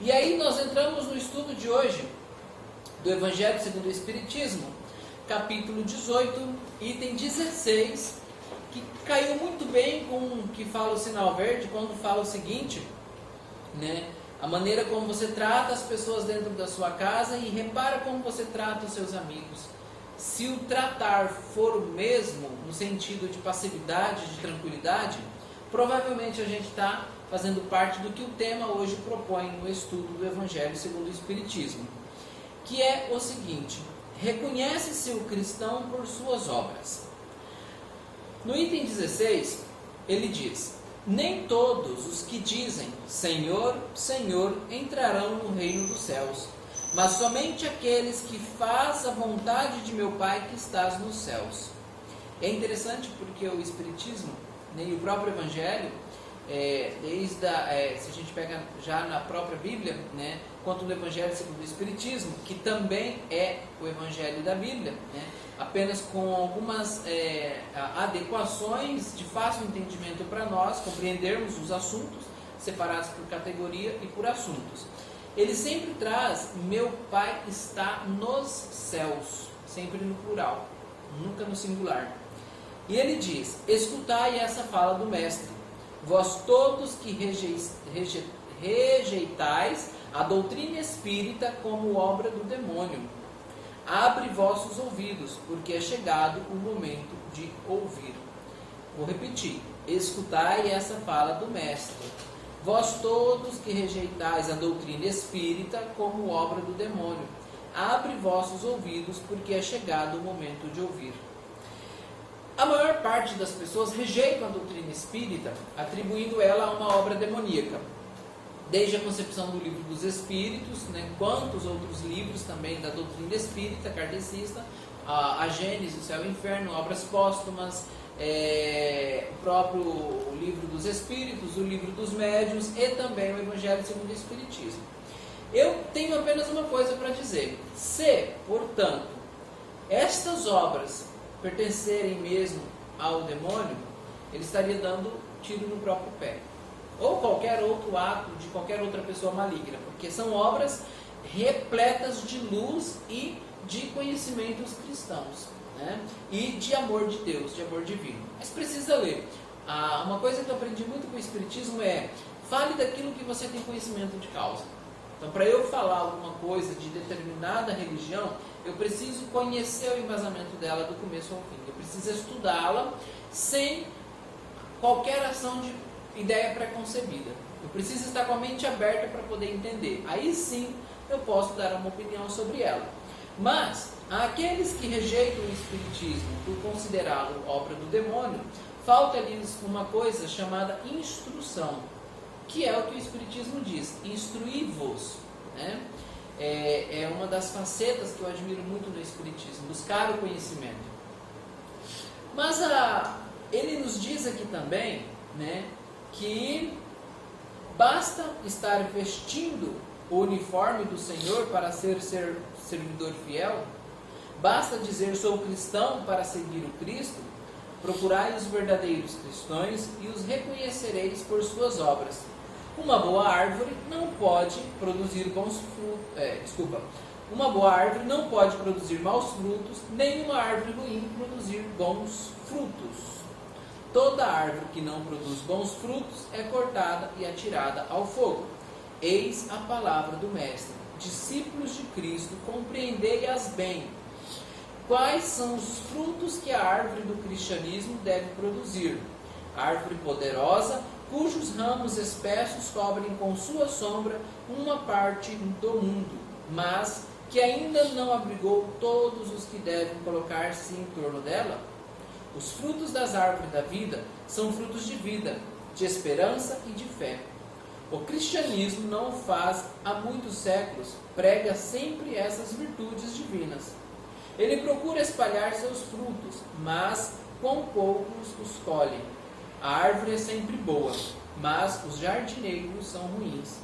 E aí nós entramos no estudo de hoje do Evangelho segundo o Espiritismo, capítulo 18, item 16, que caiu muito bem com o que fala o sinal verde, quando fala o seguinte, né? A maneira como você trata as pessoas dentro da sua casa e repara como você trata os seus amigos. Se o tratar for o mesmo, no sentido de passividade, de tranquilidade, provavelmente a gente está fazendo parte do que o tema hoje propõe no estudo do Evangelho segundo o Espiritismo, que é o seguinte: reconhece-se o cristão por suas obras. No item 16, ele diz: nem todos os que dizem Senhor, Senhor entrarão no reino dos céus, mas somente aqueles que fazem a vontade de meu Pai que estás nos céus. É interessante porque o Espiritismo, nem o próprio Evangelho, se a gente pega já na própria Bíblia, né, quanto no Evangelho segundo o Espiritismo, que também é o Evangelho da Bíblia, né, apenas com algumas adequações de fácil entendimento para nós compreendermos os assuntos, separados por categoria e por assuntos. Ele sempre traz, meu Pai está nos céus, sempre no plural, nunca no singular. E ele diz: escutai essa fala do Mestre, vós todos que rejeitais a doutrina espírita como obra do demônio, abre vossos ouvidos, porque é chegado o momento de ouvir. Vou repetir: escutai essa fala do Mestre, vós todos que rejeitais a doutrina espírita como obra do demônio, abre vossos ouvidos, porque é chegado o momento de ouvir. A maior parte das pessoas rejeitam a doutrina espírita, atribuindo ela a uma obra demoníaca. Desde a concepção do Livro dos Espíritos, né, quantos outros livros também da doutrina espírita, kardecista, a Gênesis, o Céu e o Inferno, obras póstumas, o próprio Livro dos Espíritos, o Livro dos Médiuns e também o Evangelho segundo o Espiritismo. Eu tenho apenas uma coisa para dizer: se, portanto, estas obras pertencerem mesmo ao demônio, ele estaria dando tiro no próprio pé, ou qualquer outro ato de qualquer outra pessoa maligna, porque são obras repletas de luz e de conhecimentos cristãos, né? E de amor de Deus, de amor divino. Mas precisa ler. Uma coisa que eu aprendi muito com o Espiritismo é: fale daquilo que você tem conhecimento de causa. Então, para eu falar alguma coisa de determinada religião, eu preciso conhecer o embasamento dela do começo ao fim. Eu preciso estudá-la sem qualquer ação de ideia preconcebida. Eu preciso estar com a mente aberta para poder entender. Aí sim eu posso dar uma opinião sobre ela. Mas aqueles que rejeitam o Espiritismo por considerá-lo obra do demônio, falta-lhes uma coisa chamada instrução, que é o que o Espiritismo diz: instruí-vos, né? É uma das facetas que eu admiro muito no Espiritismo, buscar o conhecimento. Mas ele nos diz aqui também, né, que basta estar vestindo o uniforme do Senhor para ser servidor fiel, basta dizer sou cristão para seguir o Cristo. Procurai os verdadeiros cristãos e os reconhecereis por suas obras. Uma boa árvore não pode produzir uma boa árvore não pode produzir maus frutos, nem uma árvore ruim produzir bons frutos. Toda árvore que não produz bons frutos é cortada e atirada ao fogo. Eis a palavra do Mestre. Discípulos de Cristo, compreendei-as bem. Quais são os frutos que a árvore do cristianismo deve produzir? Árvore poderosa, cujos ramos espessos cobrem com sua sombra uma parte do mundo, mas que ainda não abrigou todos os que devem colocar-se em torno dela? Os frutos das árvores da vida são frutos de vida, de esperança e de fé. O cristianismo não o faz há muitos séculos, prega sempre essas virtudes divinas. Ele procura espalhar seus frutos, mas com poucos os colhe. A árvore é sempre boa, mas os jardineiros são ruins.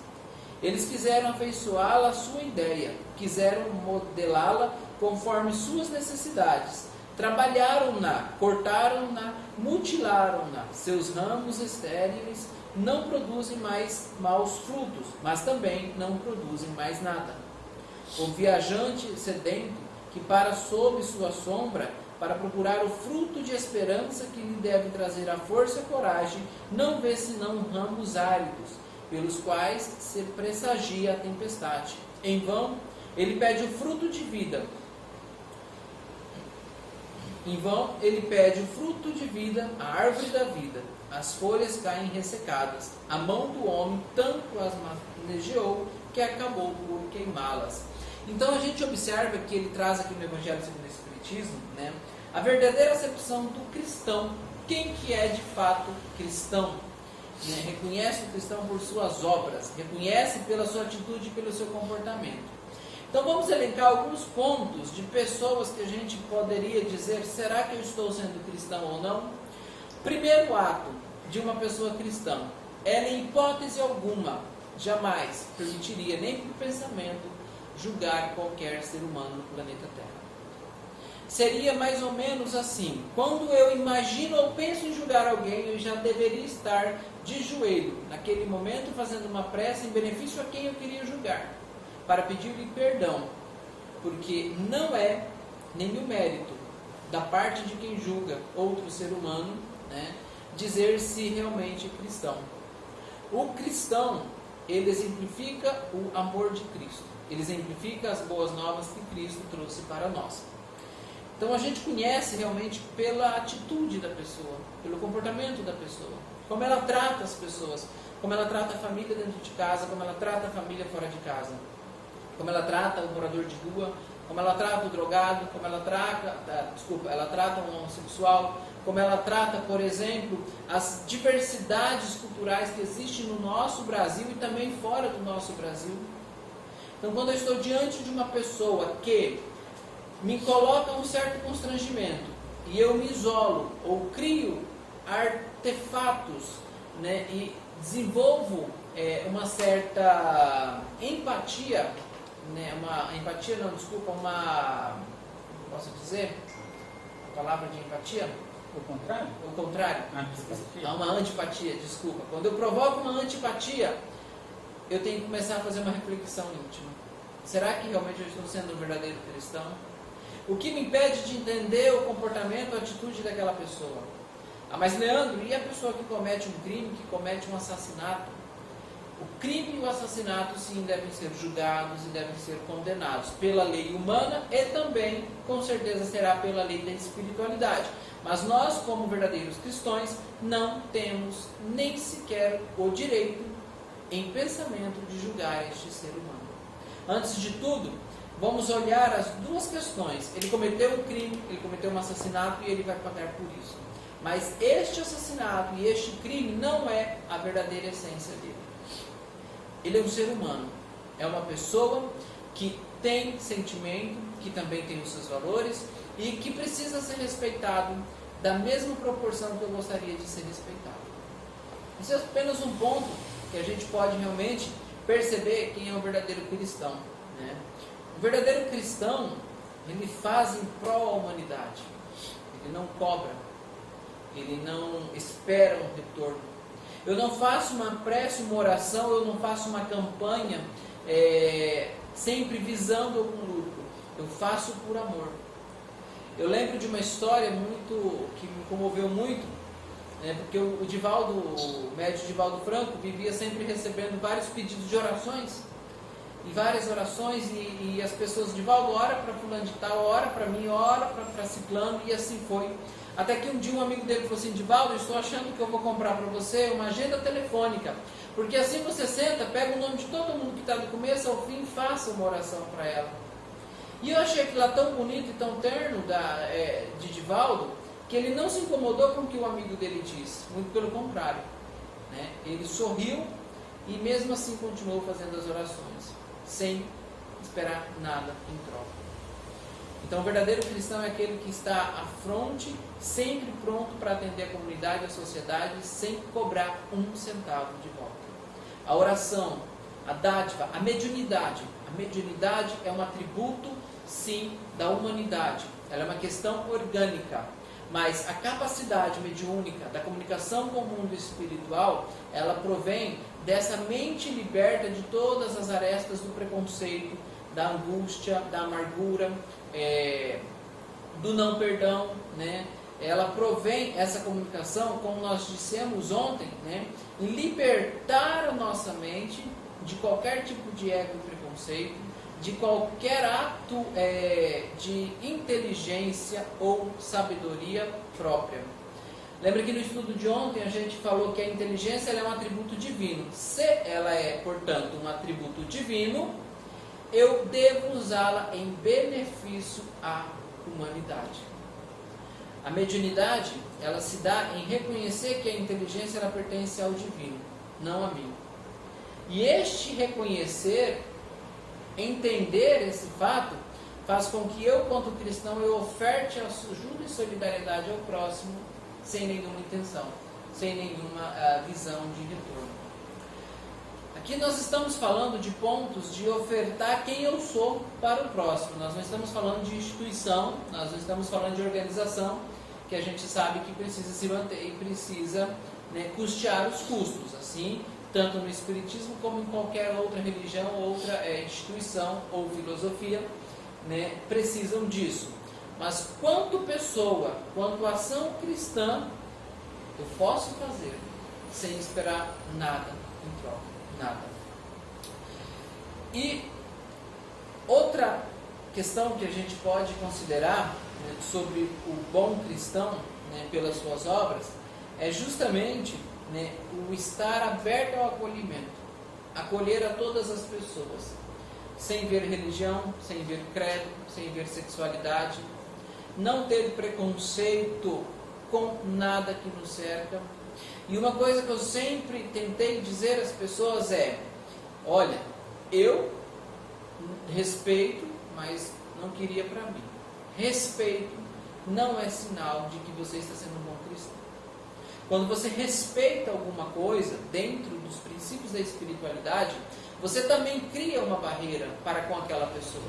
Eles quiseram afeiçoá-la à sua ideia, quiseram modelá-la conforme suas necessidades, trabalharam-na, cortaram-na, mutilaram-na. Seus ramos estériles não produzem mais maus frutos, mas também não produzem mais nada. O viajante sedento, que para sob sua sombra, para procurar o fruto de esperança que lhe deve trazer a força e a coragem, não vê senão ramos áridos, pelos quais se pressagia a tempestade. Em vão, ele pede o fruto de vida. Em vão, ele pede o fruto de vida, a árvore da vida. As folhas caem ressecadas. A mão do homem tanto as manejou que acabou por queimá-las. Então a gente observa que ele traz aqui no Evangelho segundo o Espiritismo, né, a verdadeira acepção do cristão. Quem que é de fato cristão? Né? Reconhece o cristão por suas obras, reconhece pela sua atitude e pelo seu comportamento. Então vamos elencar alguns pontos de pessoas que a gente poderia dizer, será que eu estou sendo cristão ou não? Primeiro ato de uma pessoa cristã, ela em hipótese alguma, jamais permitiria nem por pensamento julgar qualquer ser humano no planeta Terra. Seria mais ou menos assim, quando eu imagino ou penso em julgar alguém, eu já deveria estar de joelho, naquele momento fazendo uma prece em benefício a quem eu queria julgar, para pedir-lhe perdão, porque não é nenhum mérito da parte de quem julga outro ser humano, né, dizer-se realmente cristão. O cristão, ele exemplifica o amor de Cristo, ele exemplifica as boas novas que Cristo trouxe para nós. Então a gente conhece realmente pela atitude da pessoa, pelo comportamento da pessoa, como ela trata as pessoas, como ela trata a família dentro de casa, como ela trata a família fora de casa, como ela trata o morador de rua, como ela trata o drogado, como ela trata o homossexual, como ela trata, por exemplo, as diversidades culturais que existem no nosso Brasil e também fora do nosso Brasil. Então, quando eu estou diante de uma pessoa que me coloca um certo constrangimento e eu me isolo ou crio artefatos, né, e desenvolvo uma certa empatia, né, posso dizer a palavra de empatia? O contrário? O contrário. Antipatia. Uma antipatia, desculpa. Quando eu provoco uma antipatia, eu tenho que começar a fazer uma reflexão íntima. Será que realmente eu estou sendo um verdadeiro cristão? O que me impede de entender o comportamento, a atitude daquela pessoa? Ah, mas Leandro, e a pessoa que comete um crime, que comete um assassinato? O crime e o assassinato, sim, devem ser julgados e devem ser condenados pela lei humana e também, com certeza, será pela lei da espiritualidade. Mas nós, como verdadeiros cristãos, não temos nem sequer o direito, em pensamento, de julgar este ser humano. Antes de tudo, vamos olhar as duas questões. Ele cometeu um crime, ele cometeu um assassinato e ele vai pagar por isso. Mas este assassinato e este crime não é a verdadeira essência dele. Ele é um ser humano, é uma pessoa que tem sentimento, que também tem os seus valores e que precisa ser respeitado da mesma proporção que eu gostaria de ser respeitado. Isso é apenas um ponto que a gente pode realmente perceber quem é o verdadeiro cristão, né? O verdadeiro cristão, ele faz em prol à humanidade, ele não cobra, ele não espera um retorno. Eu não faço uma prece, uma oração, eu não faço uma campanha sempre visando algum lucro. Eu faço por amor. Eu lembro de uma história que me comoveu muito, né, porque o Divaldo, o médico Divaldo Franco, vivia sempre recebendo vários pedidos de orações, e várias orações, e as pessoas, Divaldo, ora para fulano de tal, ora para mim, ora para ciclano, e assim foi. Até que um dia um amigo dele falou assim: Divaldo, eu estou achando que eu vou comprar para você uma agenda telefônica, porque assim você senta, pega o nome de todo mundo que está do começo ao fim e faça uma oração para ela. E eu achei aquilo lá tão bonito e tão terno de Divaldo, que ele não se incomodou com o que o amigo dele disse, muito pelo contrário, né? Ele sorriu e mesmo assim continuou fazendo as orações, sem esperar nada em troca. Então o verdadeiro cristão é aquele que está à fronte, sempre pronto para atender a comunidade, a sociedade, sem cobrar um centavo de volta. A oração, a dádiva, a mediunidade. A mediunidade é um atributo, sim, da humanidade. ela é uma questão orgânica. Mas a capacidade mediúnica da comunicação com o mundo espiritual, ela provém dessa mente liberta de todas as arestas do preconceito, da angústia, da amargura, do não perdão, né? Ela provém, essa comunicação, como nós dissemos ontem, né? Em libertar a nossa mente de qualquer tipo de ego e preconceito, de qualquer ato de inteligência ou sabedoria própria. Lembra que no estudo de ontem a gente falou que a inteligência ela é um atributo divino. Se ela é, portanto, um atributo divino, eu devo usá-la em benefício à humanidade. A mediunidade, ela se dá em reconhecer que a inteligência ela pertence ao divino, não a mim. E este reconhecer, entender esse fato, faz com que eu, quanto cristão, eu oferte ajuda e solidariedade ao próximo, sem nenhuma intenção, sem nenhuma visão de retorno. Aqui nós estamos falando de pontos de ofertar quem eu sou para o próximo. Nós não estamos falando de instituição, nós não estamos falando de organização, que a gente sabe que precisa se manter e precisa, né, custear os custos, assim, tanto no Espiritismo como em qualquer outra religião, outra instituição ou filosofia, né, precisam disso. Mas quanto pessoa, quanto ação cristã, eu posso fazer sem esperar nada em troca, nada. E outra questão que a gente pode considerar, né, sobre o bom cristão, né, pelas suas obras, é justamente, né, o estar aberto ao acolhimento, acolher a todas as pessoas, sem ver religião, sem ver credo, sem ver sexualidade, não ter preconceito com nada que nos cerca. E uma coisa que eu sempre tentei dizer às pessoas é: olha, eu respeito, mas não queria para mim. Respeito não é sinal de que você está sendo um bom cristão. Quando você respeita alguma coisa dentro dos princípios da espiritualidade, você também cria uma barreira para com aquela pessoa.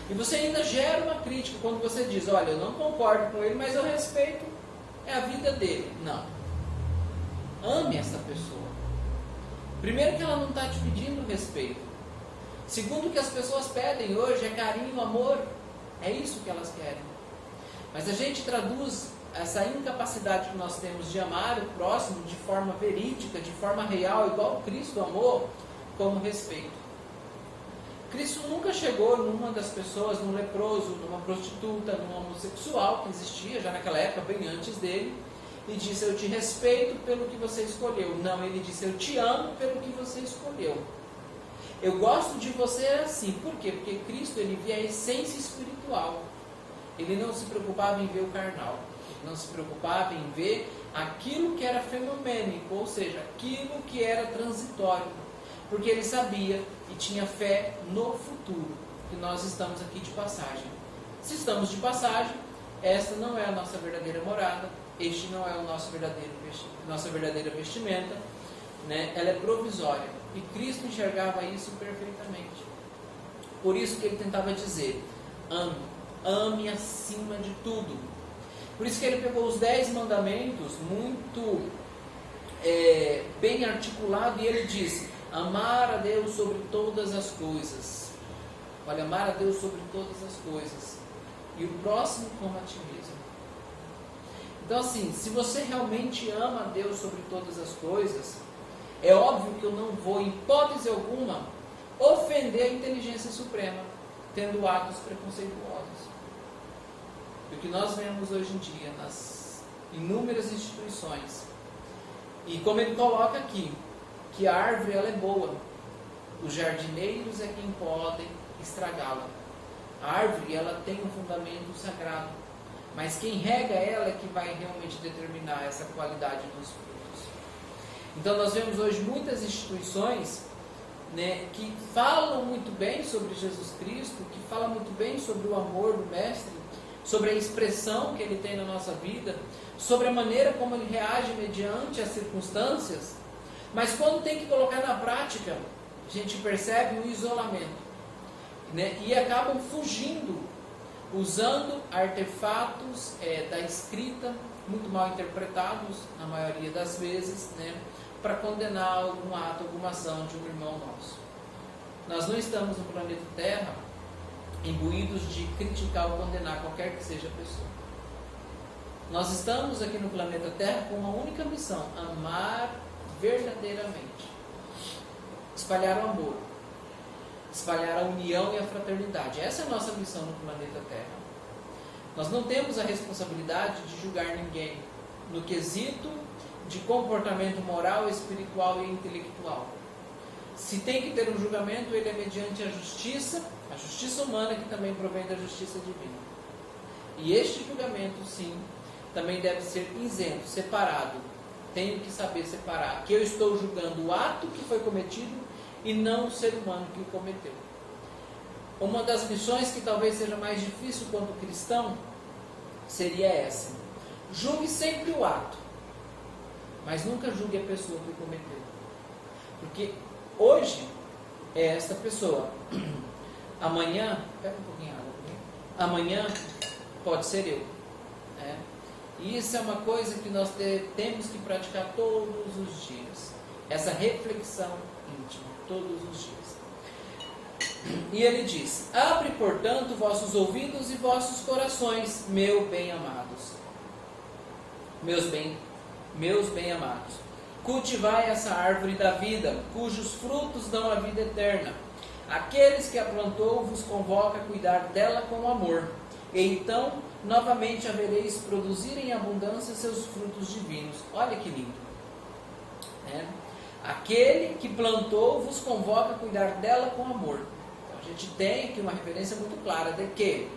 E você ainda gera uma crítica quando você diz: olha, eu não concordo com ele, mas eu respeito, é a vida dele. Não. Ame essa pessoa. Primeiro, que ela não está te pedindo respeito. Segundo, que as pessoas pedem hoje é carinho, amor. É isso que elas querem. Mas a gente traduz essa incapacidade que nós temos de amar o próximo de forma verídica, de forma real, igual Cristo amou, como respeito. Cristo nunca chegou numa das pessoas, num leproso, numa prostituta, num homossexual que existia já naquela época, bem antes dele, e disse: eu te respeito pelo que você escolheu. Não, ele disse: eu te amo pelo que você escolheu. Eu gosto de você assim. Por quê? Porque Cristo, ele via a essência espiritual. Ele não se preocupava em ver o carnal. Ele não se preocupava em ver aquilo que era fenomênico, ou seja, aquilo que era transitório. Porque ele sabia e tinha fé no futuro, que nós estamos aqui de passagem. Se estamos de passagem, esta não é a nossa verdadeira morada, este não é o nossa verdadeira vestimenta, né? Ela é provisória. E Cristo enxergava isso perfeitamente. Por isso que ele tentava dizer: ame acima de tudo. Por isso que ele pegou os 10 mandamentos muito bem articulado, e ele disse: amar a Deus sobre todas as coisas. Olha, amar a Deus sobre todas as coisas. E o próximo como a ti mesmo. Então, assim, se você realmente ama a Deus sobre todas as coisas, é óbvio que eu não vou, em hipótese alguma, ofender a inteligência suprema, tendo atos preconceituosos. O que nós vemos hoje em dia nas inúmeras instituições. E como ele coloca aqui, que a árvore ela é boa, os jardineiros é quem podem estragá-la. A árvore ela tem um fundamento sagrado, mas quem rega ela é que vai realmente determinar essa qualidade dos frutos. Então nós vemos hoje muitas instituições, né, que falam muito bem sobre Jesus Cristo, que falam muito bem sobre o amor do Mestre, sobre a expressão que ele tem na nossa vida, sobre a maneira como ele reage mediante as circunstâncias, mas quando tem que colocar na prática, a gente percebe o isolamento, né? E acabam fugindo usando artefatos da escrita, muito mal interpretados, na maioria das vezes, né, para condenar algum ato, alguma ação de um irmão nosso. Nós não estamos no planeta Terra imbuídos de criticar ou condenar qualquer que seja a pessoa. Nós estamos aqui no planeta Terra com uma única missão: amar verdadeiramente, espalhar o amor, espalhar a união e a fraternidade. Essa é a nossa missão no planeta Terra. Nós não temos a responsabilidade de julgar ninguém no quesito de comportamento moral, espiritual e intelectual. Se tem que ter um julgamento, ele é mediante a justiça humana, que também provém da justiça divina. E este julgamento, sim, também deve ser isento, separado. Tenho que saber separar que eu estou julgando o ato que foi cometido e não o ser humano que o cometeu. Uma das missões que talvez seja mais difícil quanto cristão seria essa: julgue sempre o ato, mas nunca julgue a pessoa que o cometeu. Porque hoje é esta pessoa, amanhã, pega um pouquinho de água aqui, amanhã pode ser eu. Né? E isso é uma coisa que nós temos que praticar todos os dias, essa reflexão íntima, todos os dias. E ele diz: abre, portanto, vossos ouvidos e vossos corações, meus bem-amados. Meus bem-amados. Cultivai essa árvore da vida, cujos frutos dão a vida eterna. Aqueles que a plantou vos convoca a cuidar dela com amor. E então, novamente havereis produzir em abundância seus frutos divinos. Olha que lindo. Aquele que plantou vos convoca a cuidar dela com amor. Então, a gente tem aqui uma referência muito clara de que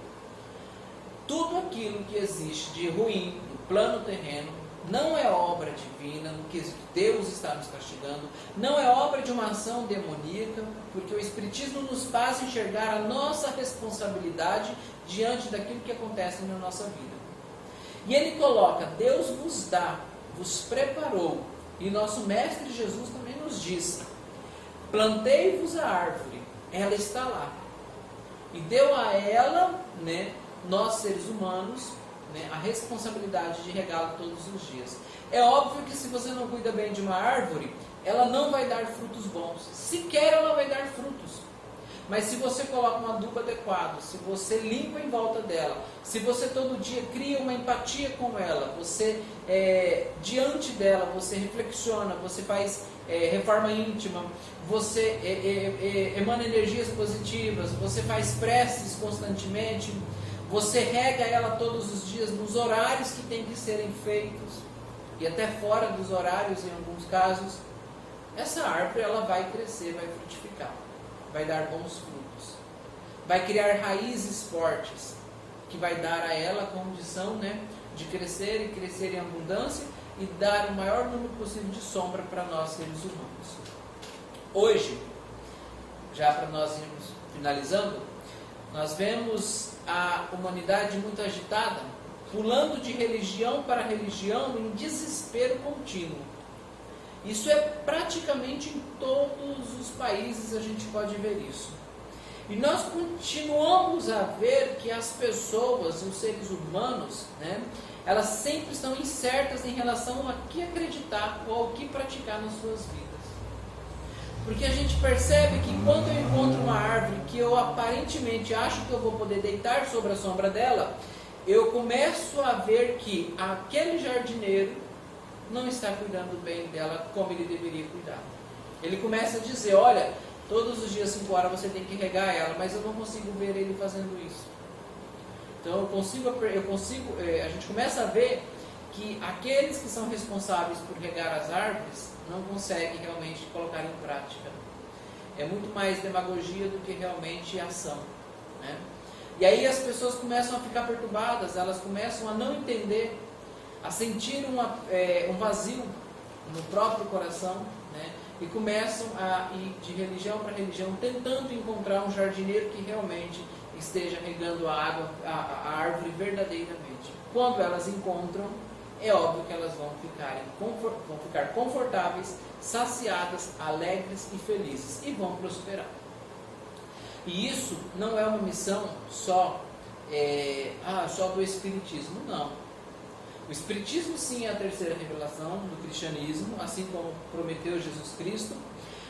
tudo aquilo que existe de ruim no plano terreno não é obra divina, no que Deus está nos castigando, não é obra de uma ação demoníaca, porque o Espiritismo nos faz enxergar a nossa responsabilidade diante daquilo que acontece na nossa vida. E ele coloca: Deus vos dá, vos preparou, e nosso Mestre Jesus também nos diz: plantei-vos a árvore, ela está lá, e deu a ela, nós seres humanos, a responsabilidade de regá-la todos os dias. É óbvio que se você não cuida bem de uma árvore, ela não vai dar frutos bons, sequer ela vai dar frutos. Mas se você coloca um adubo adequado, se você limpa em volta dela, se você todo dia cria uma empatia com ela, você diante dela, você reflexiona, você faz reforma íntima, você emana energias positivas, você faz preces constantemente, você rega ela todos os dias nos horários que tem que serem feitos, e até fora dos horários em alguns casos, essa árvore ela vai crescer, vai frutificar, vai dar bons frutos, vai criar raízes fortes, que vai dar a ela a condição de crescer e crescer em abundância e dar o maior número possível de sombra para nós seres humanos. Hoje, já para nós irmos finalizando, nós vemos a humanidade muito agitada, pulando de religião para religião em desespero contínuo. Isso é praticamente em todos os países, a gente pode ver isso. E nós continuamos a ver que as pessoas, os seres humanos, elas sempre estão incertas em relação a que acreditar ou ao que praticar nas suas vidas. Porque a gente percebe que quando eu encontro uma árvore que eu aparentemente acho que eu vou poder deitar sobre a sombra dela, eu começo a ver que aquele jardineiro não está cuidando bem dela como ele deveria cuidar. Ele começa a dizer: olha, todos os dias 5 horas você tem que regar ela, mas eu não consigo ver ele fazendo isso. Então a gente começa a ver que aqueles que são responsáveis por regar as árvores não conseguem realmente colocar em prática. É muito mais demagogia do que realmente ação. E aí as pessoas começam a ficar perturbadas, elas começam a não entender, a sentir um vazio no próprio coração, e começam a ir de religião para religião, tentando encontrar um jardineiro que realmente esteja regando a árvore verdadeiramente. Quando elas encontram, é óbvio que elas vão ficar confortáveis, saciadas, alegres e felizes, e vão prosperar. E isso não é uma missão só só do Espiritismo. Não. O Espiritismo sim é a terceira revelação do cristianismo, assim como prometeu Jesus Cristo,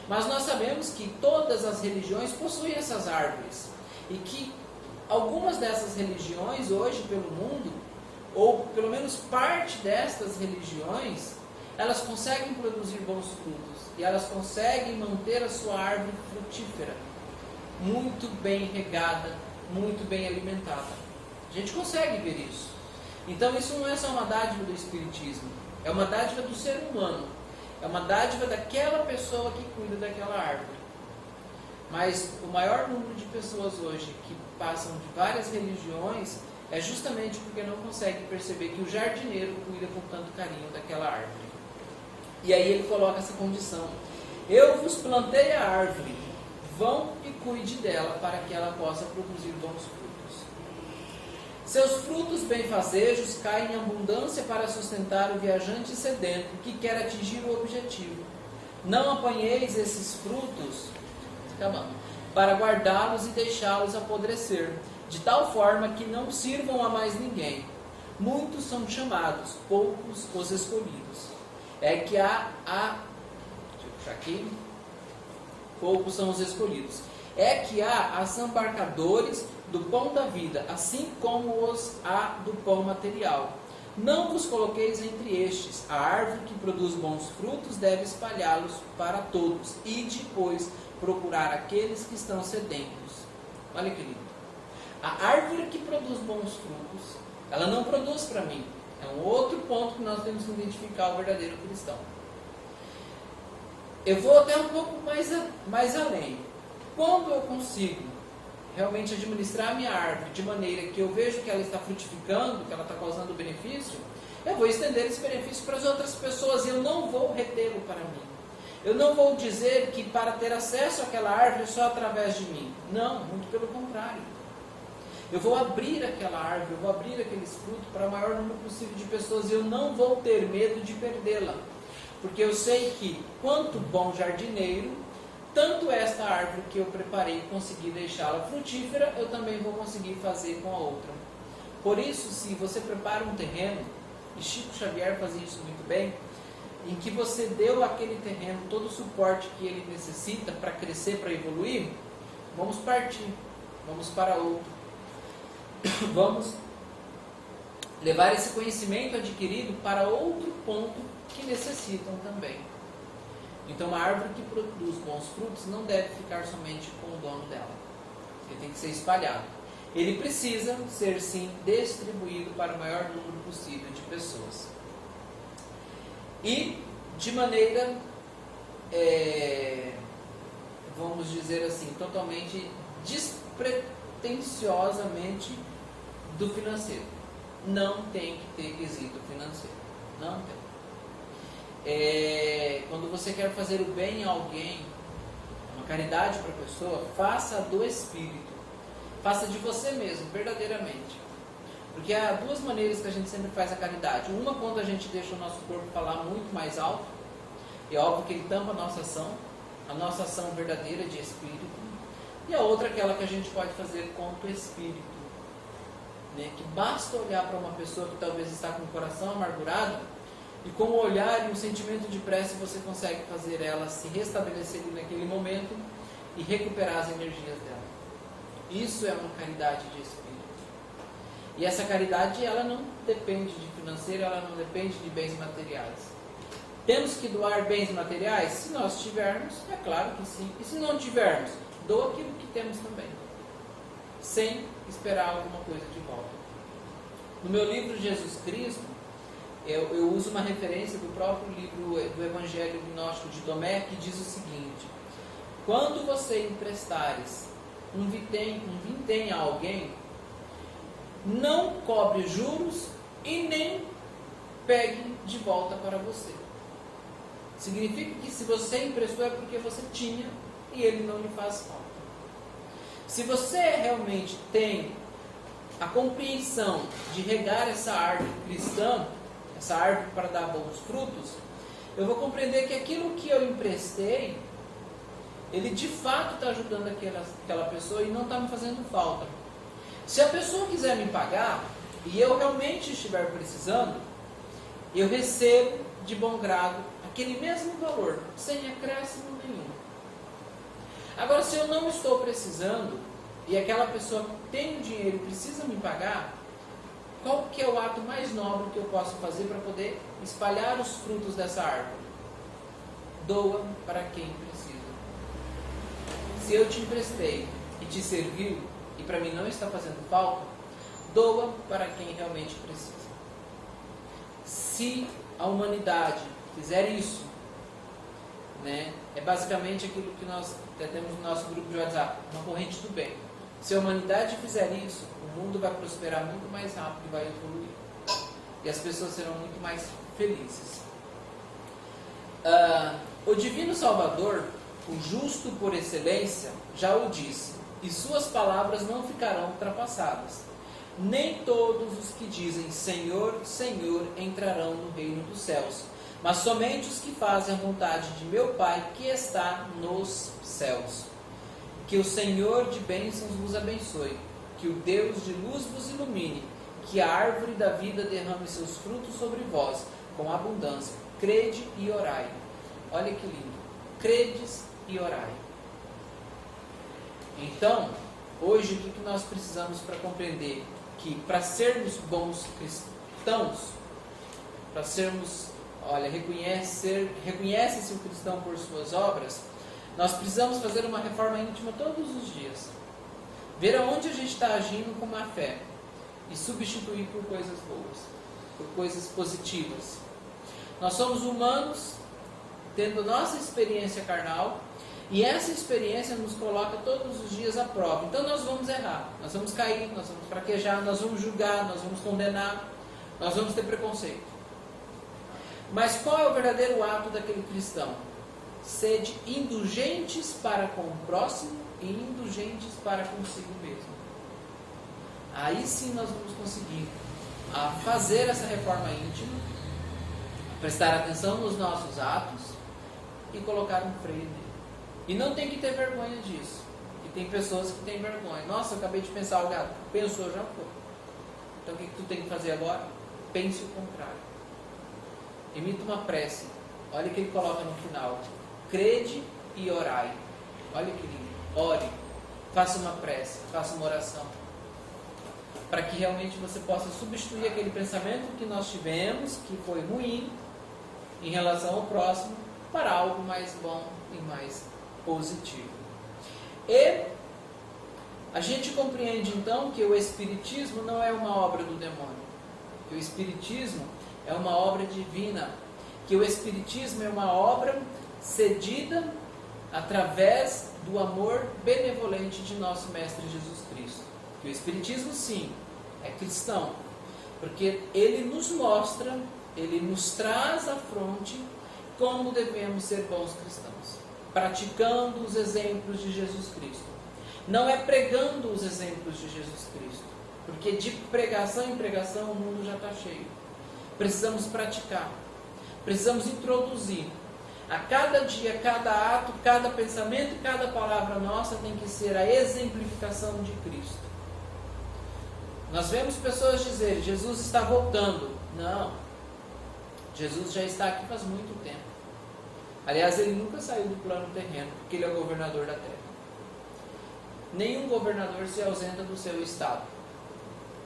mas nós sabemos que todas as religiões possuem essas árvores, e que algumas dessas religiões hoje pelo mundo, ou pelo menos parte destas religiões, elas conseguem produzir bons frutos, e elas conseguem manter a sua árvore frutífera, muito bem regada, muito bem alimentada. A gente consegue ver isso. Então isso não é só uma dádiva do Espiritismo, é uma dádiva do ser humano, é uma dádiva daquela pessoa que cuida daquela árvore. Mas o maior número de pessoas hoje que passam de várias religiões é justamente porque não consegue perceber que o jardineiro cuida com tanto carinho daquela árvore. E aí ele coloca essa condição: eu vos plantei a árvore, vão e cuide dela para que ela possa produzir bons frutos. Seus frutos benfazejos caem em abundância para sustentar o viajante sedento que quer atingir o objetivo. Não apanheis esses frutos para guardá-los e deixá-los apodrecer, de tal forma que não sirvam a mais ninguém. Muitos são chamados, poucos os escolhidos. Poucos são os escolhidos. É que há assambarcadores do pão da vida, assim como os há do pão material. Não vos coloqueis entre estes. A árvore que produz bons frutos deve espalhá-los para todos, e depois procurar aqueles que estão sedentos. Olha que lindo. A árvore que produz bons frutos, ela não produz para mim. É um outro ponto que nós temos que identificar o verdadeiro cristão. Eu vou até um pouco mais além. Quando eu consigo realmente administrar a minha árvore de maneira que eu vejo que ela está frutificando, que ela está causando benefício, eu vou estender esse benefício para as outras pessoas, e eu não vou retê-lo para mim. Eu não vou dizer que para ter acesso àquela árvore é só através de mim. Não, muito pelo contrário. Eu vou abrir aquela árvore, eu vou abrir aqueles frutos para o maior número possível de pessoas, e eu não vou ter medo de perdê-la. Porque eu sei que, quanto bom jardineiro, tanto esta árvore que eu preparei consegui deixá-la frutífera, eu também vou conseguir fazer com a outra. Por isso, se você prepara um terreno, e Chico Xavier fazia isso muito bem, em que você deu àquele terreno todo o suporte que ele necessita para crescer, para evoluir, vamos partir, vamos para outro. Vamos levar esse conhecimento adquirido para outro ponto que necessitam também. Então, uma árvore que produz bons frutos não deve ficar somente com o dono dela. Ele tem que ser espalhado. Ele precisa ser, sim, distribuído para o maior número possível de pessoas. E de maneira, vamos dizer assim, totalmente despretensiosamente do financeiro. Não tem que ter quesito financeiro. Não tem. Quando você quer fazer o bem a alguém, uma caridade para a pessoa, faça do Espírito. Faça de você mesmo, verdadeiramente. Porque há duas maneiras que a gente sempre faz a caridade. Uma, quando a gente deixa o nosso corpo falar muito mais alto. É óbvio que ele tampa a nossa ação verdadeira de Espírito. E a outra, aquela que a gente pode fazer contra o Espírito. Né? Que basta olhar para uma pessoa que talvez está com o coração amargurado, e com o olhar e um sentimento de prece você consegue fazer ela se restabelecer naquele momento e recuperar as energias dela. Isso é uma caridade de Espírito. E essa caridade, ela não depende de financeiro, ela não depende de bens materiais. Temos que doar bens materiais? Se nós tivermos, é claro que sim. E se não tivermos, doa aquilo que temos também, sem esperar alguma coisa de volta. No meu livro Jesus Cristo, eu uso uma referência do próprio livro do Evangelho Gnóstico de Tomé, que diz o seguinte: quando você emprestares um vintém a alguém, não cobre juros e nem pegue de volta para você. Significa que se você emprestou é porque você tinha e ele não lhe faz falta. Se você realmente tem a compreensão de regar essa árvore cristã, essa árvore para dar bons frutos, eu vou compreender que aquilo que eu emprestei, ele de fato está ajudando aquela pessoa e não está me fazendo falta. Se a pessoa quiser me pagar e eu realmente estiver precisando, eu recebo de bom grado aquele mesmo valor, sem acréscimo nenhum. Agora, se eu não estou precisando e aquela pessoa tem o dinheiro e precisa me pagar, qual que é o ato mais nobre que eu posso fazer para poder espalhar os frutos dessa árvore? Doa para quem precisa. Se eu te emprestei e te serviu e para mim não está fazendo falta, doa para quem realmente precisa. Se a humanidade fizer isso, né, é basicamente aquilo que nós temos no nosso grupo de WhatsApp, uma corrente do bem. Se a humanidade fizer isso, o mundo vai prosperar muito mais rápido e vai evoluir. E as pessoas serão muito mais felizes. O Divino Salvador, o justo por excelência, já o disse, e suas palavras não ficarão ultrapassadas. Nem todos os que dizem Senhor, Senhor entrarão no reino dos céus, mas somente os que fazem a vontade de meu Pai que está nos céus. Que o Senhor de bênçãos vos abençoe, que o Deus de luz vos ilumine, que a árvore da vida derrame seus frutos sobre vós, com abundância. Crede e orai. Olha que lindo. Credes e orai. Então, hoje o que nós precisamos para compreender? Que para sermos bons cristãos, para sermos, reconhece-se o cristão por suas obras, nós precisamos fazer uma reforma íntima todos os dias. Ver aonde a gente está agindo com má fé e substituir por coisas boas, por coisas positivas. Nós somos humanos, tendo nossa experiência carnal, e essa experiência nos coloca todos os dias à prova. Então nós vamos errar, nós vamos cair, nós vamos fraquejar, nós vamos julgar, nós vamos condenar, nós vamos ter preconceito. Mas qual é o verdadeiro ato daquele cristão? Sede indulgentes para com o próximo e indulgentes para consigo mesmo. Aí sim nós vamos conseguir fazer essa reforma íntima, prestar atenção nos nossos atos e colocar um freio nele. E não tem que ter vergonha disso. E tem pessoas que têm vergonha. Nossa, eu acabei de pensar algo, pensou, já foi. Então o que tu tem que fazer agora? Pense o contrário. Imita uma prece. Olha o que ele coloca no final. Crede e orai. Olha que lindo. Ore. Faça uma prece. Faça uma oração. Para que realmente você possa substituir aquele pensamento que nós tivemos, que foi ruim, em relação ao próximo, para algo mais bom e mais positivo. E a gente compreende então que o Espiritismo não é uma obra do demônio. Que o Espiritismo é uma obra divina. Que o Espiritismo é uma obra cedida através do amor benevolente de nosso Mestre Jesus Cristo. Que o Espiritismo, sim, é cristão, porque ele nos mostra, ele nos traz à fronte como devemos ser bons cristãos, praticando os exemplos de Jesus Cristo. Não é pregando os exemplos de Jesus Cristo, porque de pregação em pregação o mundo já está cheio. Precisamos praticar, precisamos introduzir. A cada dia, cada ato, cada pensamento, cada palavra nossa tem que ser a exemplificação de Cristo. Nós vemos pessoas dizerem, Jesus está voltando. Não, Jesus já está aqui faz muito tempo. Aliás, ele nunca saiu do plano terreno, porque ele é o governador da terra. Nenhum governador se ausenta do seu estado.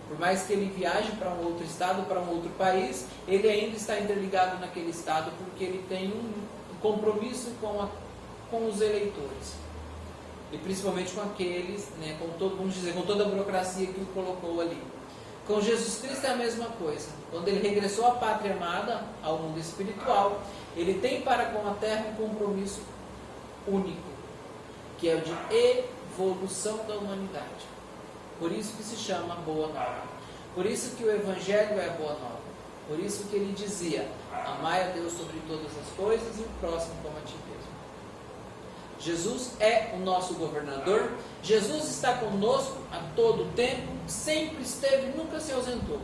Por mais que ele viaje para um outro estado, para um outro país, ele ainda está interligado naquele estado, porque ele tem um compromisso com os eleitores. E principalmente com aqueles, né, vamos dizer, com toda a burocracia que o colocou ali. Com Jesus Cristo é a mesma coisa. Quando ele regressou à pátria amada, ao mundo espiritual, ele tem para com a terra um compromisso único, que é o de evolução da humanidade. Por isso que se chama Boa Nova. Por isso que o Evangelho é a Boa Nova. Por isso que ele dizia, amai a Deus sobre todas as coisas e o próximo como a ti mesmo. Jesus é o nosso governador. Jesus está conosco a todo tempo, sempre esteve, nunca se ausentou.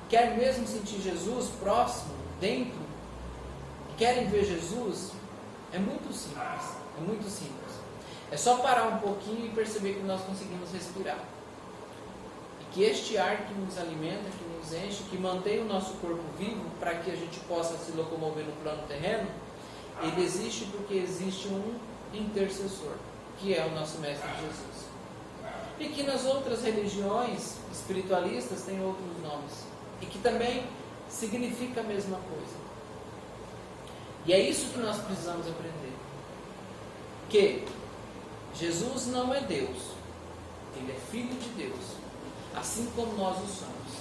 Quer mesmo sentir Jesus próximo, dentro? Querem ver Jesus? É muito simples, é muito simples. É só parar um pouquinho e perceber que nós conseguimos respirar. que este ar que nos alimenta, que nos enche, que mantém o nosso corpo vivo para que a gente possa se locomover no plano terreno, ele existe porque existe um intercessor, que é o nosso Mestre Jesus. E que nas outras religiões espiritualistas tem outros nomes, e que também significa a mesma coisa. E é isso que nós precisamos aprender. Que Jesus não é Deus, Ele é Filho de Deus, assim como nós o somos.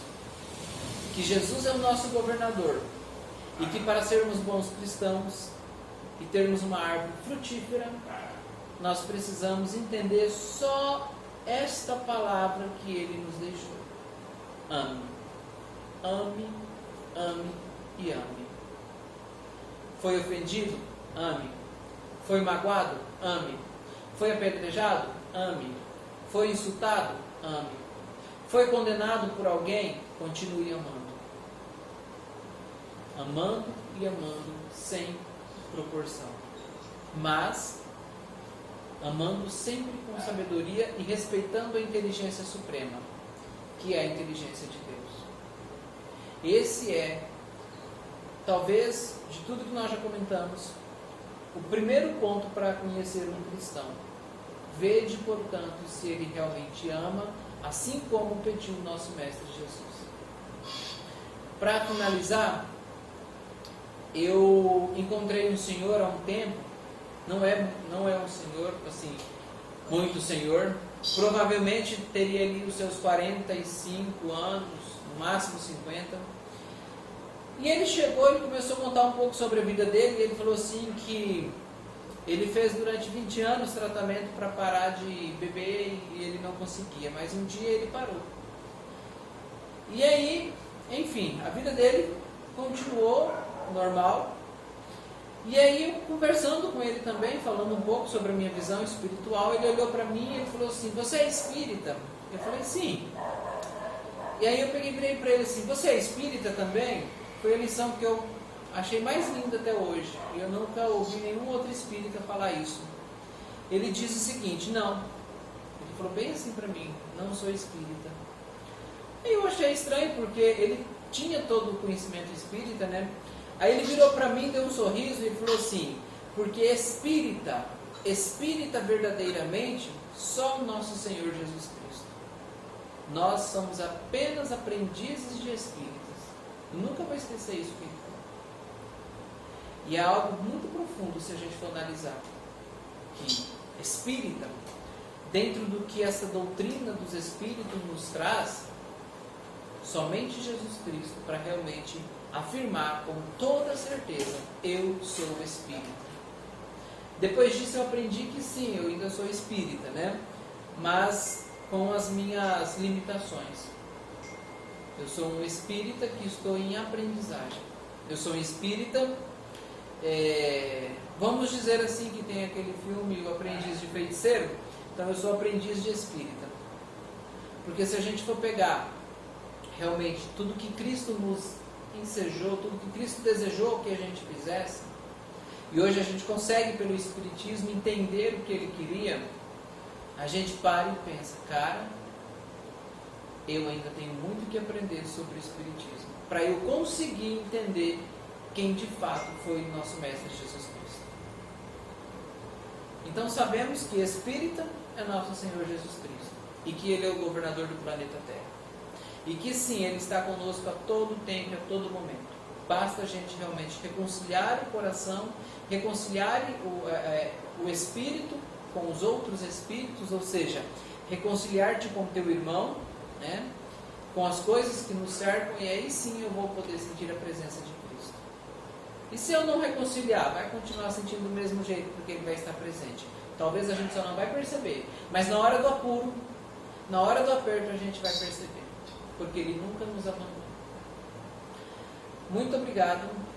Que Jesus é o nosso governador, e que para sermos bons cristãos e termos uma árvore frutífera, nós precisamos entender só esta palavra que Ele nos deixou: ame, ame, ame e ame. Foi ofendido? Ame. Foi magoado? Ame. Foi apedrejado? Ame. Foi insultado? Ame. Foi condenado por alguém? Continue amando. Amando e amando sem proporção. Mas amando sempre com sabedoria e respeitando a inteligência suprema, que é a inteligência de Deus. Esse é, talvez, de tudo que nós já comentamos, o primeiro ponto para conhecer um cristão. Vede, portanto, se ele realmente ama, assim como pediu o nosso Mestre Jesus. Para finalizar, eu encontrei um senhor há um tempo, não é um senhor, assim, muito senhor, provavelmente teria ali os seus 45 anos, no máximo 50. E ele chegou e começou a contar um pouco sobre a vida dele, e ele falou assim que ele fez durante 20 anos tratamento para parar de beber e ele não conseguia, mas um dia ele parou. E aí, enfim, a vida dele continuou normal. E aí, eu conversando com ele também, falando um pouco sobre a minha visão espiritual, ele olhou para mim e ele falou assim: você é espírita? Eu falei: sim. E aí eu peguei e virei para ele assim: você é espírita também? Foi a lição que eu achei mais linda até hoje. E eu nunca ouvi nenhum outro espírita falar isso. Ele disse o seguinte: não. Ele falou bem assim para mim: não sou espírita. E eu achei estranho, porque ele tinha todo o conhecimento espírita, né? Aí ele virou para mim, deu um sorriso e falou assim: porque espírita verdadeiramente, só o nosso Senhor Jesus Cristo. Nós somos apenas aprendizes de espíritas. Eu nunca vou esquecer isso que ele falou. E é algo muito profundo se a gente for analisar. Que espírita, dentro do que essa doutrina dos espíritos nos traz, somente Jesus Cristo para realmente afirmar com toda certeza: eu sou espírita. Depois disso eu aprendi que sim, eu ainda sou espírita, né? Mas com as minhas limitações. Eu sou um espírita que estou em aprendizagem. Eu sou um espírita, vamos dizer assim, que tem aquele filme O Aprendiz de Feiticeiro. Então eu sou aprendiz de espírita. Porque se a gente for pegar realmente tudo que Cristo nos ensejou, tudo que Cristo desejou que a gente fizesse, e hoje a gente consegue pelo Espiritismo entender o que Ele queria, a gente para e pensa: cara, eu ainda tenho muito que aprender sobre o Espiritismo, para eu conseguir entender quem de fato foi o nosso Mestre Jesus Cristo. Então sabemos que Espírita é nosso Senhor Jesus Cristo, e que Ele é o governador do planeta Terra. E que sim, Ele está conosco a todo tempo, a todo momento. Basta a gente realmente reconciliar o coração, reconciliar o espírito com os outros espíritos, ou seja, reconciliar-te com teu irmão, né, com as coisas que nos cercam, e aí sim eu vou poder sentir a presença de Cristo. E se eu não reconciliar, vai continuar sentindo do mesmo jeito, porque Ele vai estar presente. Talvez a gente só não vai perceber, mas na hora do apuro, na hora do aperto, a gente vai perceber. Porque Ele nunca nos abandonou. Muito obrigado.